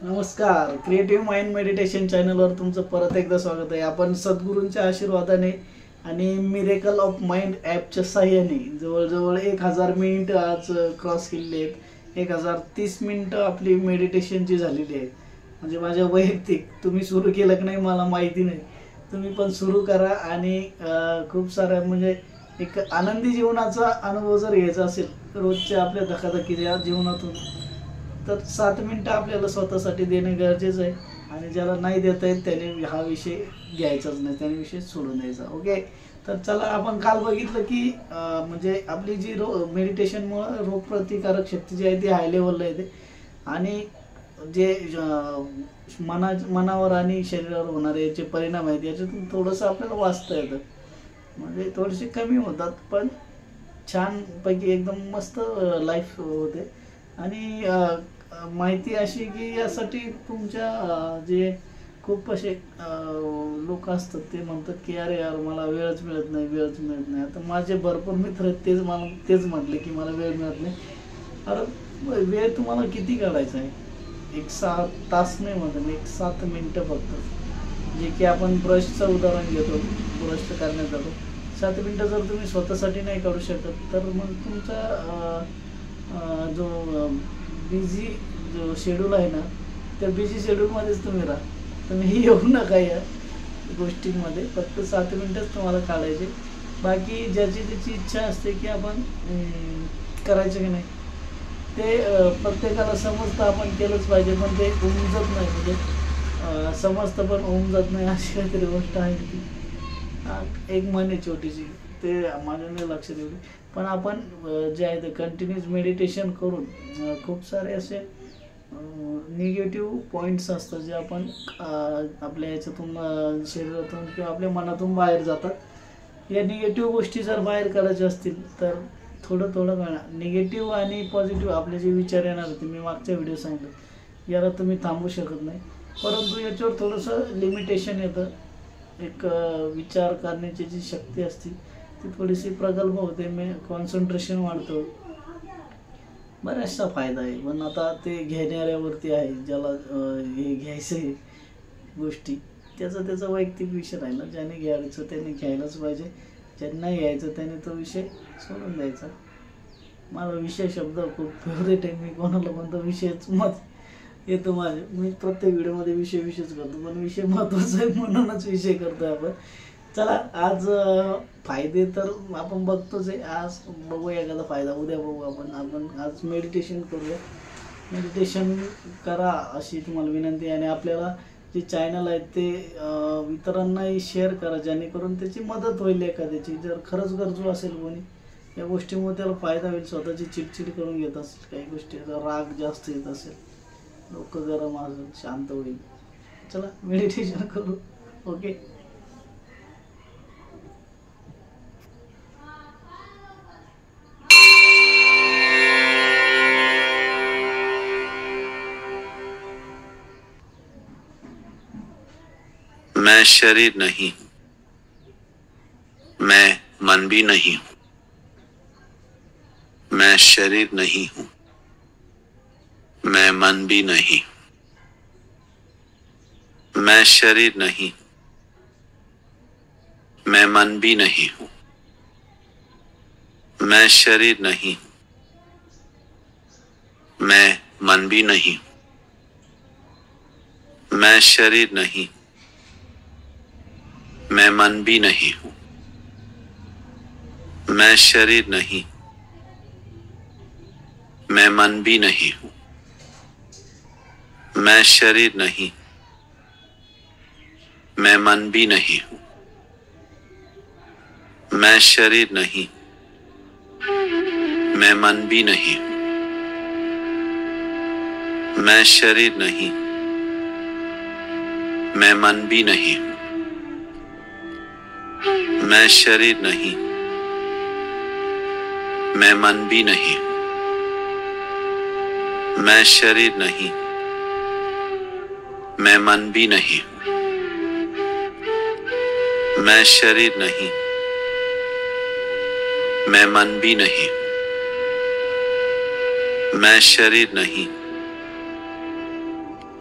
नमस्कार. Creative mind meditation चॅनलवर तुमचं परत एकदा स्वागत आहे. आपण सद्गुरूंच्या आशीर्वादाने आणि मिरेकल ऑफ माइंड ॲपच्या साह्याने जवळजवळ 1000 मिनिट आज क्रॉस केलेली आहेत. 1030 मिनिटं आपली मेडिटेशनची झालेली आहेत. म्हणजे माझ्या वैयक्तिक तुम्ही सुरू केलं की नाही मला माहिती नाही, तुम्ही पण सुरू करा आणि खूप साऱ्या म्हणजे एक आनंदी जीवनाचा अनुभव जर घ्यायचा असेल रोजच्या आपल्या धकाधकीच्या जीवनातून, तर 7 मिनिटं आपल्याला स्वतःसाठी देणे गरजेचं आहे. आणि ज्याला नाही देता येत त्याने हा विषय घ्यायचाच नाही, त्याने विषय सोडून द्यायचा. ओके, तर चला आपण काल बघितलं की म्हणजे आपली जी मेडिटेशनमुळं रोगप्रतिकारक शक्ती जी आहे ती हाय लेवलला येते आणि जे मनावर आणि शरीरावर होणारे जे परिणाम आहेत याच्यातून थोडंसं आपल्याला वाचता येतं, म्हणजे थोडेसे कमी होतात पण छानपैकी एकदम मस्त लाईफ होते. आणि माहिती अशी की यासाठी तुमच्या जे खूप असे लोक असतात ते म्हणतात की अरे यार मला वेळच मिळत नाही, वेळच मिळत नाही. आता माझे भरपूर मित्र आहेत, तेच मला तेच म्हटले की मला वेळ मिळत नाही. अरे वेळ तुम्हाला किती काढायचा आहे? एक 7 तास नाही म्हणत मी, एक 7 मिनिटं फक्त. जे की आपण ब्रशचं उदाहरण घेतो, ब्रश करण्यात जातो, 7 मिनिटं जर तुम्ही स्वतःसाठी नाही काढू शकत तर मग तुमचा जो बिझी जो शेड्यूल आहे ना, त्या बिझी शेड्यूलमध्येच तुम्ही राहा. तुम्ही येऊ नका या गोष्टींमध्ये. फक्त 7 मिनिटच तुम्हाला काढायचे. बाकी ज्याची त्याची इच्छा असते की आपण करायचं की नाही ते प्रत्येकाला समजतं, आपण केलंच पाहिजे, पण ते उमजत नाही. म्हणजे समजतं पण उमजत नाही, अशी काहीतरी गोष्ट आहे ती. एक म्हण आहे छोटीशी, ते माझ्या नाही लक्षात येईल. पण आपण जे आहे ते कंटिन्यूस मेडिटेशन करून खूप सारे असे निगेटिव्ह पॉईंट्स असतात जे आपण आपल्या याच्यातून शरीरातून किंवा आपल्या मनातून बाहेर जातात. या निगेटिव्ह गोष्टी जर बाहेर काढायच्या असतील तर थोडं थोडं करा. निगेटिव्ह आणि पॉझिटिव्ह आपले जे विचार येणार होते, मी मागच्या व्हिडिओ सांगितलं, याला तुम्ही थांबू शकत नाही. परंतु याच्यावर थोडंसं लिमिटेशन येतं. एक विचार करण्याची जी शक्ती असते ती थोडीशी प्रगल्भ होते, मी कॉन्सन्ट्रेशन वाढतं, बऱ्याचसा फायदा आहे. पण आता ते घेणाऱ्यावरती आहे, ज्याला हे घ्यायचं आहे गोष्टी, त्याचा वैयक्तिक विषय राहिला. ज्याने घ्यायचं त्याने घ्यायलाच पाहिजे, ज्यांना घ्यायचं त्याने तो विषय सोडून द्यायचा. माझा विषय शब्द खूप फेवरेट आहे, मी कोणाला कोणता विषयच मत येतो माझे, मी प्रत्येक व्हिडिओमध्ये विषयच करतो, पण विषय महत्त्वाचा आहे म्हणूनच विषय करतो आपण. चला आज फायदे तर आपण बघतोच आहे. आज बघू एखादा फायदा, उद्या बघू. आपण आज मेडिटेशन करूया. मेडिटेशन करा अशी तुम्हाला विनंती आहे. आणि आपल्याला जे चॅनल आहेत ते इतरांनाही शेअर करा, जेणेकरून त्याची मदत होईल एखाद्याची. जर खरंच गरजू असेल कोणी या गोष्टीमुळे त्याला फायदा होईल. स्वतःची चिडचिड करून घेत असेल, काही गोष्टीचा राग जास्त येत असेल, डोकं गरम असेल, शांत होईल. चला मेडिटेशन करू. ओके, मैं शरीर नहीं हूं, मैं मन भी नहीं हूं। मैं शरीर नहीं हूं, मैं मन भी नहीं हूं। मैं शरीर नहीं हूं, मैं मन भी नहीं हूं। मैं शरीर नहीं हूं, मैं मन भी नहीं हूं। मैं शरीर नहीं, मैं मन भी नहीं हूं। मैं शरीर नहीं, मैं मन भी नहीं हूं। मैं शरीर नहीं, मैं मन भी नहीं हूं। मैं शरीर नहीं, मैं मन भी नहीं हूं। मैं शरीर नहीं, मैं मन भी नहीं हूं। मैं शरीर नहीं, मैं मन भी नहीं हूं। मैं शरीर नहीं, मैं मन भी नहीं हूं। मैं शरीर नहीं, मैं मन भी नहीं हूं। मैं शरीर नहीं,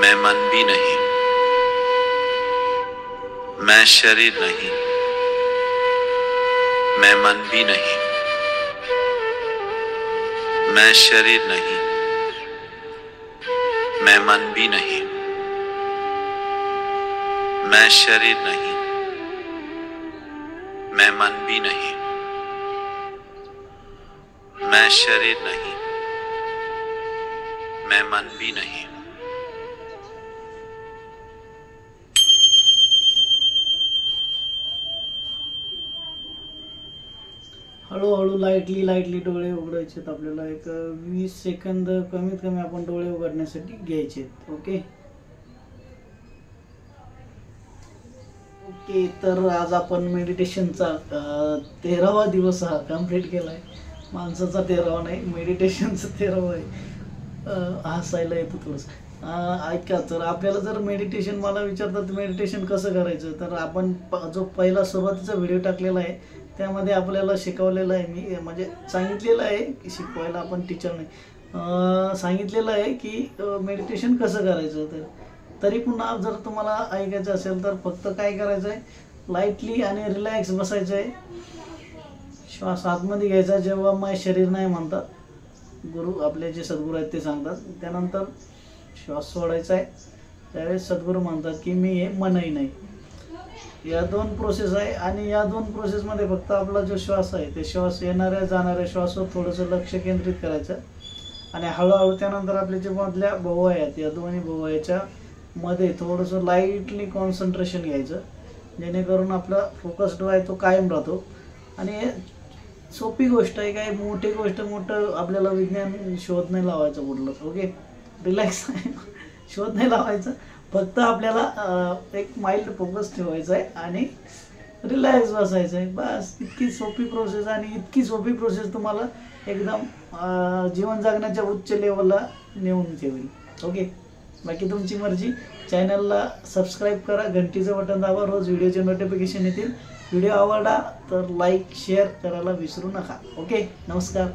मैं मन भी नहीं, मैं शरीर नहीं, मैं मन भी नहीं, मैं शरीर नहीं, मैं मन भी नहीं, मैं शरीर नहीं, मैं मन भी नहीं, मैं शरीर नहीं, मैं मन भी नहीं। हळूहळू लाईटली डोळे उघडायचे आहेत. आपल्याला एक 20 सेकंद कमीत कमी आपण डोळे उघडण्यासाठी घ्यायचे आहेत. Okay okay. तर आज आपण मेडिटेशनचा 13वा दिवस हा कंप्लीट केलाय. माणसाचा 13वा नाही, मेडिटेशनचा 13वा आहे. हसायला येतं थोडंसं. ऐका, तर आपल्याला जर मेडिटेशन, मला विचारतात मेडिटेशन कसं करायचं, तर आपण जो पहिला सुरुवातीचा व्हिडिओ टाकलेला आहे त्यामध्ये आपल्याला शिकवलेलं आहे. मी म्हणजे सांगितलेलं आहे की शिकवायला आपण टीचर नाही, सांगितलेलं आहे की मेडिटेशन कसं करायचं. तरी पुन्हा जर तुम्हाला ऐकायचं असेल तर फक्त काय करायचं आहे, लाईटली आणि रिलॅक्स बसायचं आहे. श्वास आतमध्ये घ्यायचा जेव्हा माय शरीर नाही म्हणतात, गुरु आपले जे सद्गुरू आहेत ते सांगतात. त्यानंतर श्वास सोडायचा आहे, त्यावेळेस सद्गुरू म्हणतात की मी हे मनही नाही. या 2 प्रोसेस आहे आणि या 2 प्रोसेसमध्ये फक्त आपला जो श्वास आहे ते श्वास येणाऱ्या जाणाऱ्या श्वासावर थोडंसं लक्ष केंद्रित करायचं आणि हळूहळू त्यानंतर आपले जे मधल्या भोवया आहेत या दोन्ही भोवयाच्या मध्ये थोडंसं लाईटली कॉन्सन्ट्रेशन घ्यायचं, जेणेकरून आपला फोकस जो आहे तो कायम राहतो. आणि सोपी गोष्ट आहे, काही मोठी गोष्ट मोठं आपल्याला विज्ञान शोध नाही लावायचं कुठलं. ओके, रिलॅक्स शोध नाही लावायचं, फक्त आपल्याला एक माइंड फोकस ठेवायचा आहे आणि रिलॅक्स बसायचं आहे, बस. इतकी सोपी प्रोसेस आणि इतकी सोपी प्रोसेस तुम्हाला एकदम जीवन जगण्याच्या उच्च लेवलला नेऊन ठेवेल. ओके, बाकी तुमची मर्जी. चॅनलला सबस्क्राईब करा, घंटीचं बटन दाबा, रोज व्हिडिओचे नोटिफिकेशन येतील. व्हिडिओ आवडला तर लाईक शेअर करायला विसरू नका. ओके, नमस्कार.